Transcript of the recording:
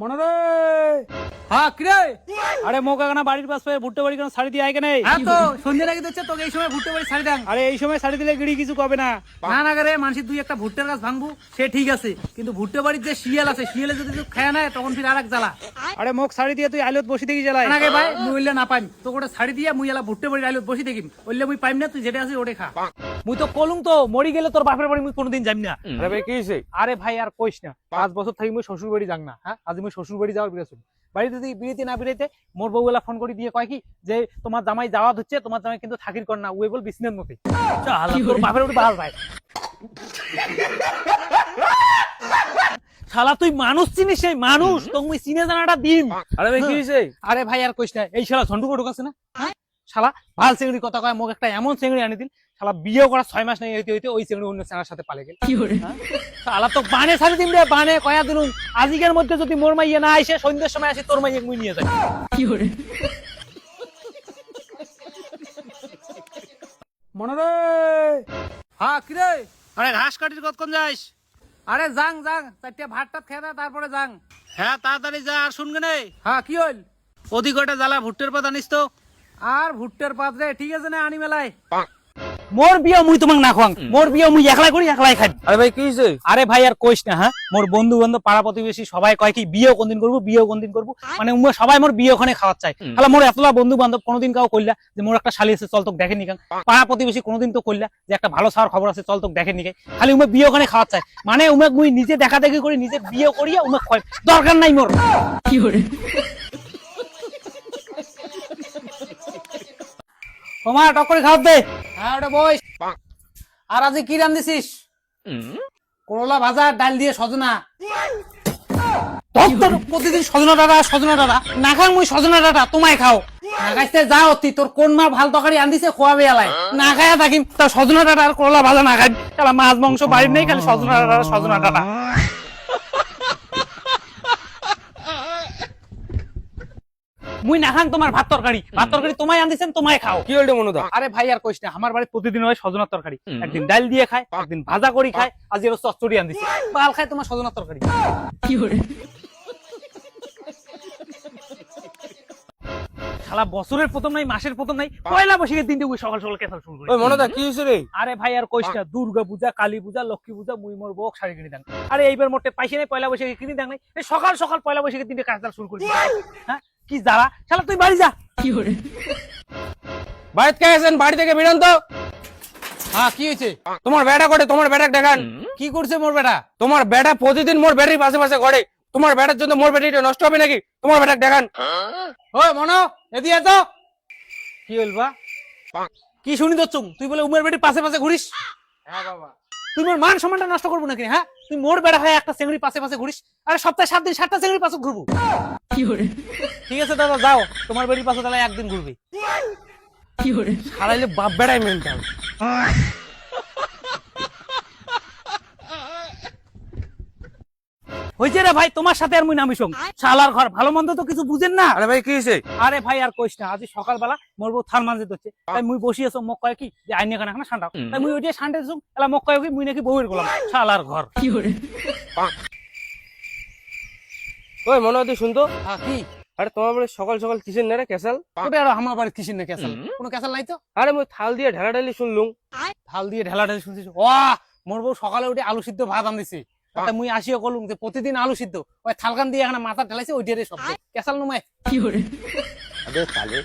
মনে রে হ্যাঁ কিরে আরে মোকা কেন বাড়ির পাশে ভুট্টা বাড়ি কেন শাড়ি দিয়ে আয় কেন হ্যাঁ তো সন্ধ্যে নাকি দিচ্ছে তোকে এই সময় ভুট্টা বাড়ি ছাড়ি দাং আরে এই সময় শাড়ি দিলে গিড়ি কিছু কবে না। না না করে মানুষের দুই একটা ভুট্টার গাছ ভাঙবো সে ঠিক আছে, কিন্তু ভুট্টা বাড়ির যে শিয়াল আছে শিয়ালে যদি তুই খেয়ে নেয় তখন ফির আর এক জ্বালা। আরে মোক শাড়ি দিয়ে তুই আইলত বসে দেখি জ্বালাই না গে ভাই মুই উইলে না পাইম তো ওটা ছাড়ি দিয়া মুই এলা ভুট্টা বাড়ির আইলত বসি দেখিম ওইলে মুই পাইম না, তুই যেটা আছে ওটা খা। মুই তো কলুম তো মরি গেলে তোর বাপের বাড়ি মুই কোনোদিন যাই না। আরে ভাই কি হইছে? আরে ভাই আর কইস না, 5 বছর থাকি মুই শ্বশুর বাড়ি যাং না। হ্যাঁ আজ মুই শ্বশুর বাড়ি যাওয়ার বিরাজ বাড়িতে যদি বিয়েতে না বিয়েতে মোর বউগুলা ফোন করে দিয়ে কয় কি যে তোমার জামাই যাওয়া হচ্ছে, তোমার জামাই কিন্তু থাকির কর না উই বল বিছনার মতে তোর বাপের বাড়ি বাল ভাই। শালা তুই মানুষ চিনিস, সেই মানুষ তো মুই চিনে জানাটা দিম। আরে ভাই কি হইছে? আরে ভাই আর কইস না, এই শালা ঝন্ডু বড় আছে না, শালা ভাল চিংড়ি কথা কয় মোক একটা এমন চিংড়ি আনি দিল, শালা বিয়ে করা 6 মাস নাই হইতে হইতে ওই চিংড়ি অন্য চেঙ্গার সাথে পালে গেল। শালা তো বানে ছাড়ি দিম রে, বানে কয়া দিলুম আজিকের মধ্যে যদি মোর মাইয়া না আইসে সন্ধ্যের সময় আসে তোর মাইয়া মুই নিয়ে যাই। মনে রে হ্যাঁ কিরে আরে ঘাস কাটির কতক্ষণ যাইস? আরে যাং যাং চারটে ভাত টাত খেয়ে দে, তারপরে যাং। হ্যাঁ তাড়াতাড়ি যা, আর শুনগে নে হ্যাঁ কি হইল? ওদিকে ওটা জ্বালা ভুট্টের পাতা আনিস তো। আর ভুট্টার পাত রে ঠিক আছে না আনি মেলায়। মোর বিয়া মুই তোমাক না খাওয়াং, মোর বিয়া মুই একলাই করি একলাই খাই। আরে ভাই কি হইছে? আরে ভাই আর কইস না, হ্যাঁ মোর বন্ধু বান্ধব পাড়া প্রতিবেশী সবাই কয় কি বিয়ে কোনদিন করবো, বিয়ে কোনদিন করবো, মানে সবাই মোর বিয়ে ওখানে খাওয়ার চাই। তাহলে মোর এতলা বন্ধু বান্ধব কোনোদিন কাউ কইলা যে মোর একটা শালি আছে চল তোক দেখে নিকাং, পাড়া প্রতিবেশী কোনোদিন তো কইলা যে একটা ভালো সার খবর আছে চল তোক দেখে নিকাই, খালি বিয়ে ওখানে খাওয়ার চাই। মানে মুই নিজে দেখা দেখি করি, নিজে বিয়ে করিয়া কয় দরকার নাই মোর। কি করে তোমার টক করে খাওয়ার দে। হ্যাঁ ওটা বই। আর আজ কি রান দিছিস? করলা ভাজা ডাল দিয়ে সজনা। প্রতিদিন সজনা ডাটা না খাং মুই সজনা ডাটা তোমায় খাও না খাইতে যা অতি তোর কোন মা ভাল তরকারি আনদিছে খোয়াবে এলাই। না খাইয়া থাকিম তা সজনা ডাটা আর করলা ভাজা না খাই, খালা মাছ মাংস বাড়ির নেই, খালি সজনা ডাটা। মুই না খাং তোমার ভাত তরকারি তোমায় আনদিছেন তোমায় খাও। কি হইল মনুদা? আরে ভাই আর কইস না, আমার বাড়ি প্রতিদিন হয় সজনার তরকারি, একদিন ডাল দিয়ে খায়, একদিন ভাজা করি খায়, আজ এর চচ্চড়ি আনদিছে, ভাল খায় তোমার সজনার তরকারি। কি করে শালা বছরের প্রথম নাই মাসের প্রথম নাই পয়লা বৈশাখের দিনটা ওই সকাল সকাল কেসাল শুরু করে। ওই মনুদা কি হইছে রে? আরে ভাই আর কইস না, দুর্গা পূজা কালী পূজা লক্ষ্মী পূজা মুই মোর বউক শাড়ি কিনে দেন। আরে এইবার মোটে পাইছে নাই পয়লা বৈশাখে কিনে দেন নাই, এই সকাল সকাল পয়লা বৈশাখের দিনটা কাজটা শুরু করি। হ্যাঁ কি জ্বালা, শালা তুই বাড়ি যা। কি করে বাড়িতে কে আছেন? বাড়ি থেকে বেরোন তো। হ্যাঁ কি হয়েছে? তোমার বেটা করে, তোমার বেটা দেখান। কি করছে মোর বেটা? তোমার বেটা প্রতিদিন মোর ব্যাটারি পাশে পাশে ঘরে, তোমার বেটার জন্য মোর ব্যাটারিটা নষ্ট হবে নাকি? তোমার বেটা দেখান। ওই মনো এদিকে তো। কি বলবা? কি শুনি তো তুই বলে উমের বেটি পাশে পাশে ঘুরিস? হ্যাঁ বাবা। তুই মোর মান সম্মানটা নষ্ট করবো নাকি? হ্যাঁ তুই মোর বেড়া হয় একটা চেংড়ি পাশে পাশে ঘুরিস, আরে সপ্তাহে 7 দিন 7টা চেংড়ির পাশে ঘুরবো। কি করে ঠিক আছে দাদা যাও, তোমার বেড়ির পাশে তাহলে একদিন ঘুরবি। কি করে হারাইলে বাপ বেড়াই মেনটাল। হইছে রে ভাই, তোমার সাথে আর মুই নামিসং, শালার ঘর ভালো মন্দ তো কিছু বুঝেন না। আরে ভাই কি হইছে? আরে ভাই আর কইস না, আজ সকালবেলা মোর বউ থাল মানজে হচ্ছে, তাই মুই বসি আছো, মোক কয় কি যে আইনে কানা খানা ঠান্ডা, তাই মুই ওইটা ঠান্ডা দিছুম, এলা মোক কয় কি মুই নাকি বউয়ের গোলাম, শালার ঘর। কি করে ওই মনুদা তুই শুনতো? হ্যাঁ কি? আরে তোমার বাড়ি সকাল সকাল কিসের নেড়ে কেসাল? ওটা আর আমার বাড়ির কিসের না ক্যাসাল? কোনো ক্যাসাল নাই তো। আরে মুই থাল দিয়ে ঢেলা ঢালি শুনলুম। থাল দিয়ে ঢেলা ঢেলা শুনছিস? ওয়াহ মোর বউ সকালে উঠে আলু সিদ্ধ ভাত আনদিছে, তাতে মুই আসিও কলুম যে প্রতিদিন আলু সিদ্ধ, ওই থালকান দিয়ে এখানে মাথা ঢেলাইছে ওইটারে শব্দ ক্যাসাল নুমায়। কি করে আরে তালে